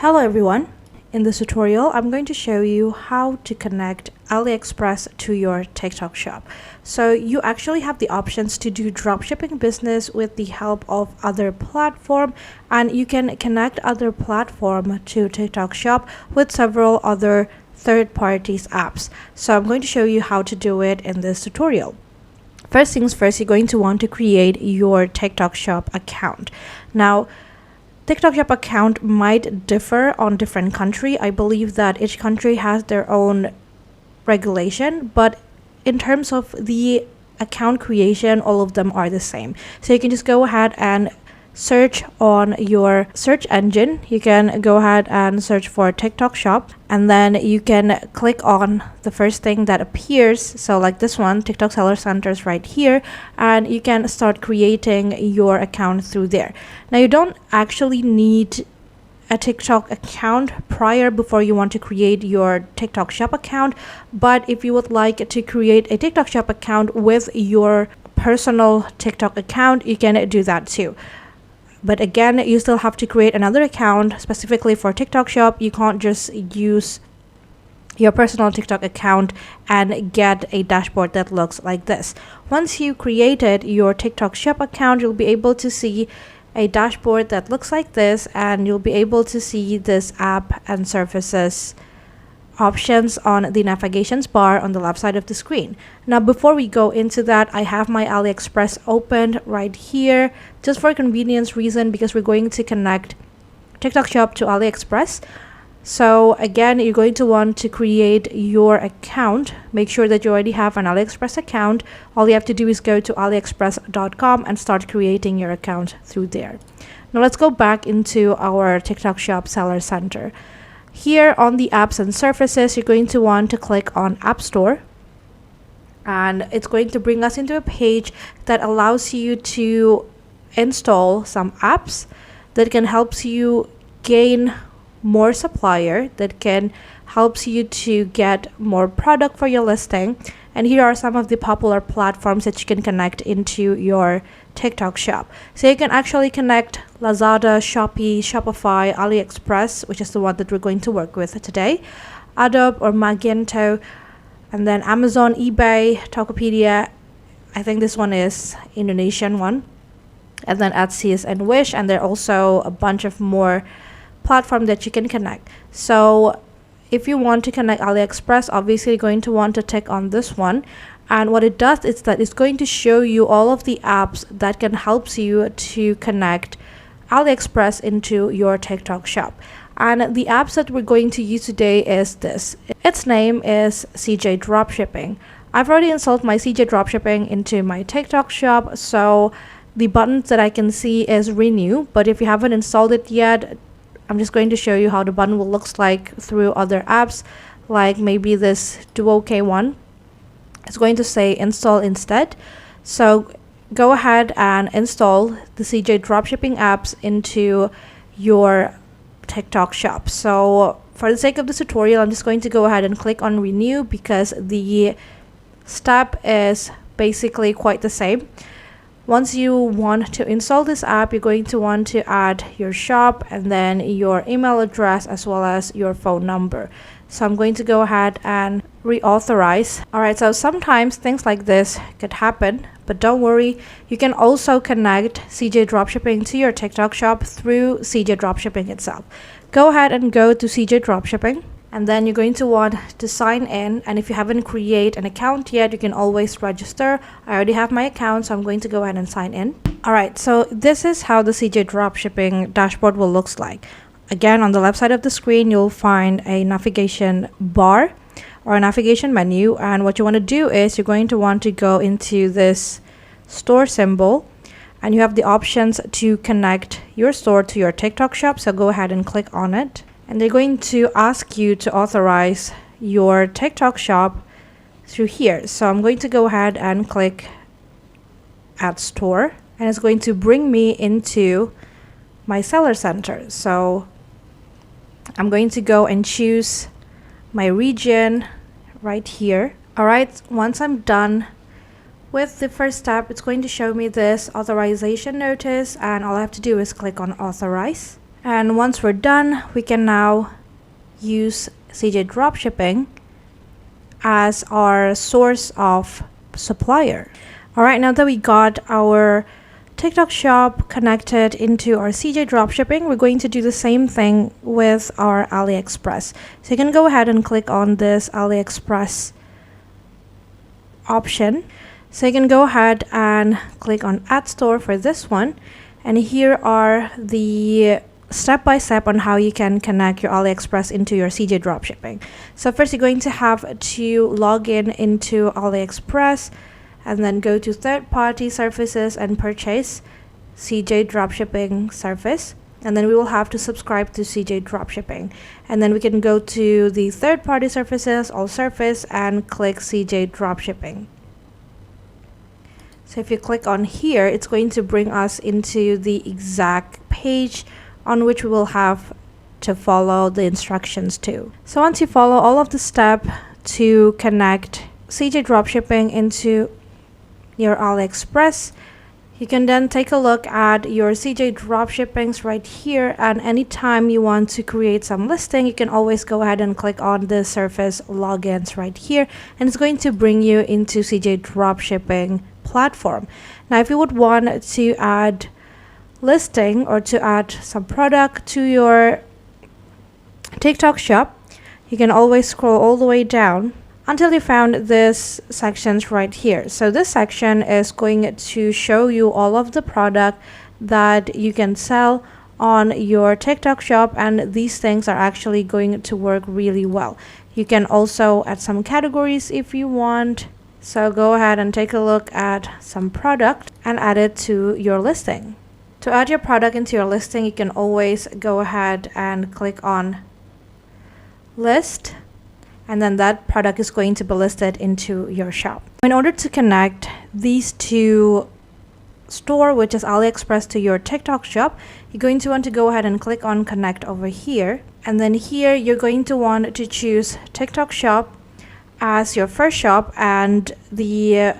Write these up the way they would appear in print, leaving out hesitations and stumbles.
Hello everyone. In this tutorial, I'm going to show you how to connect AliExpress to your TikTok shop. So you actually have the options to do dropshipping business with the help of other platform, and you can connect other platform to TikTok shop with several other third parties apps. So I'm going to show you how to do it in this tutorial. First things first, you're going to want to create your TikTok shop account. Now, TikTok shop account might differ on different country. I believe that each country has their own regulation, but in terms of the account creation, all of them are the same. So you can just go ahead and search on your search engine. You can go ahead and search for TikTok shop, and then you can click on the first thing that appears. So like this one, TikTok seller center is right here, and you can start creating your account through there. Now you don't actually need a TikTok account before you want to create your TikTok shop account, but if you would like to create a TikTok shop account with your personal TikTok account, you can do that too. But again, you still have to create another account specifically for TikTok shop. You can't just use your personal TikTok account and get a dashboard that looks like this. Once you created your TikTok shop account, you'll be able to see a dashboard that looks like this, and you'll be able to see this app and services options on the navigations bar on the left side of the screen. Now before we go into that, I have my AliExpress opened right here just for convenience reason, because we're going to connect TikTok shop to AliExpress. So again, you're going to want to create your account. Make sure that you already have an AliExpress account. All you have to do is go to aliexpress.com and start creating your account through there. Now let's go back into our TikTok shop seller center. Here on the apps and services, you're going to want to click on App Store, and it's going to bring us into a page that allows you to install some apps that can help you gain more supplier, that can helps you to get more product for your listing. And here are some of the popular platforms that you can connect into your TikTok shop. So you can actually connect Lazada, Shopee, Shopify, AliExpress, which is the one that we're going to work with today, Adobe or Magento, and then Amazon, eBay, Tokopedia. I think this one is Indonesian one, and then Etsy and Wish, and there are also a bunch of more platform that you can connect. So if you want to connect AliExpress, obviously you're going to want to tick on this one. And what it does is that it's going to show you all of the apps that can help you to connect AliExpress into your TikTok shop. And the apps that we're going to use today is this. Its name is CJ Dropshipping. I've already installed my CJ Dropshipping into my TikTok shop, so the buttons that I can see is renew. But if you haven't installed it yet, I'm just going to show you how the button will looks like through other apps, like maybe this Duo K one. It's going to say install instead. So go ahead and install the CJ Dropshipping apps into your TikTok shop. So for the sake of this tutorial, I'm just going to go ahead and click on renew, because the step is basically quite the same. Once you want to install this app, you're going to want to add your shop and then your email address as well as your phone number. So I'm going to go ahead and reauthorize. Alright, so sometimes things like this could happen, but don't worry. You can also connect CJ Dropshipping to your TikTok shop through CJ Dropshipping itself. Go ahead and go to CJ Dropshipping, and then you're going to want to sign in. And if you haven't created an account yet, you can always register. I already have my account, so I'm going to go ahead and sign in. Alright, so this is how the CJ Dropshipping dashboard will look like. Again, on the left side of the screen, you'll find a navigation bar or a navigation menu. And what you want to do is you're going to want to go into this store symbol, and you have the options to connect your store to your TikTok shop. So go ahead and click on it. And they're going to ask you to authorize your TikTok shop through here. So I'm going to go ahead and click Add Store, and it's going to bring me into my seller center. So I'm going to go and choose my region right here. Alright, once I'm done with the first step, it's going to show me this authorization notice, and all I have to do is click on authorize. And once we're done, we can now use CJ Dropshipping as our source of supplier. Alright, now that we got our TikTok shop connected into our CJ Dropshipping, we're going to do the same thing with our AliExpress. So you can go ahead and click on this AliExpress option. So you can go ahead and click on Add Store for this one. And here are the step-by-step on how you can connect your AliExpress into your CJ Dropshipping. So first you're going to have to log in into AliExpress and then go to third-party services and purchase CJ Dropshipping service. And then we will have to subscribe to CJ Dropshipping. And then we can go to the third-party services, all service, and click CJ Dropshipping. So if you click on here, it's going to bring us into the exact page on which we will have to follow the instructions to. So once you follow all of the steps to connect CJ Dropshipping into your AliExpress, you can then take a look at your CJ Dropshippings right here, and anytime you want to create some listing, you can always go ahead and click on the service logins right here, and it's going to bring you into CJ Dropshipping platform. Now if you would want to add listing or to add some product to your TikTok shop, you can always scroll all the way down until you found this sections right here. So this section is going to show you all of the product that you can sell on your TikTok shop, and these things are actually going to work really well. You can also add some categories if you want. So go ahead and take a look at some product and add it to your listing. To add your product into your listing, you can always go ahead and click on list, and then that product is going to be listed into your shop. In order to connect these two store, which is AliExpress, to your TikTok shop, you're going to want to go ahead and click on connect over here, and then here you're going to want to choose TikTok shop as your first shop and the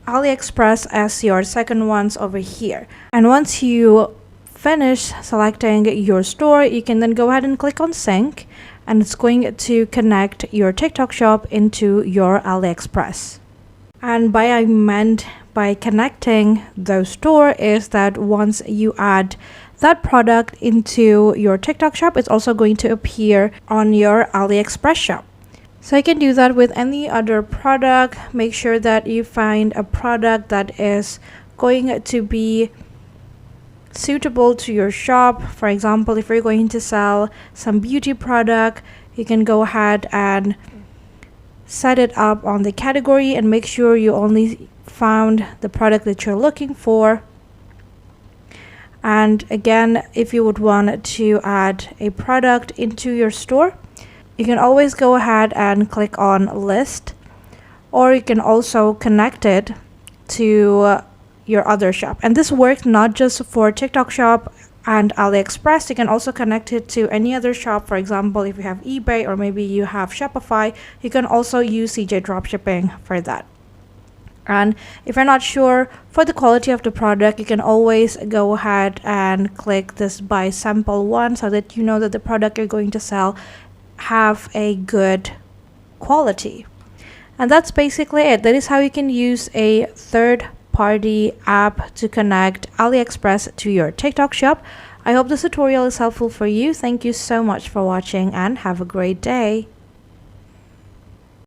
AliExpress as your second ones over here. And once you finish selecting your store, you can then go ahead and click on sync, and it's going to connect your TikTok shop into your AliExpress. And by connecting those store is that once you add that product into your TikTok shop, it's also going to appear on your AliExpress shop. So you can do that with any other product. Make sure that you find a product that is going to be suitable to your shop. For example, if you're going to sell some beauty product, you can go ahead and set it up on the category and make sure you only found the product that you're looking for. And again, if you would want to add a product into your store, you can always go ahead and click on list, or you can also connect it to your other shop. And this works not just for TikTok shop and AliExpress. You can also connect it to any other shop. For example, if you have eBay or maybe you have Shopify, you can also use CJ Dropshipping for that. And if you're not sure for the quality of the product, you can always go ahead and click this buy sample one so that you know that the product you're going to sell have a good quality. And that's basically it. That is how you can use a third-party app to connect AliExpress to your TikTok shop. I hope this tutorial is helpful for you. Thank you so much for watching and have a great day.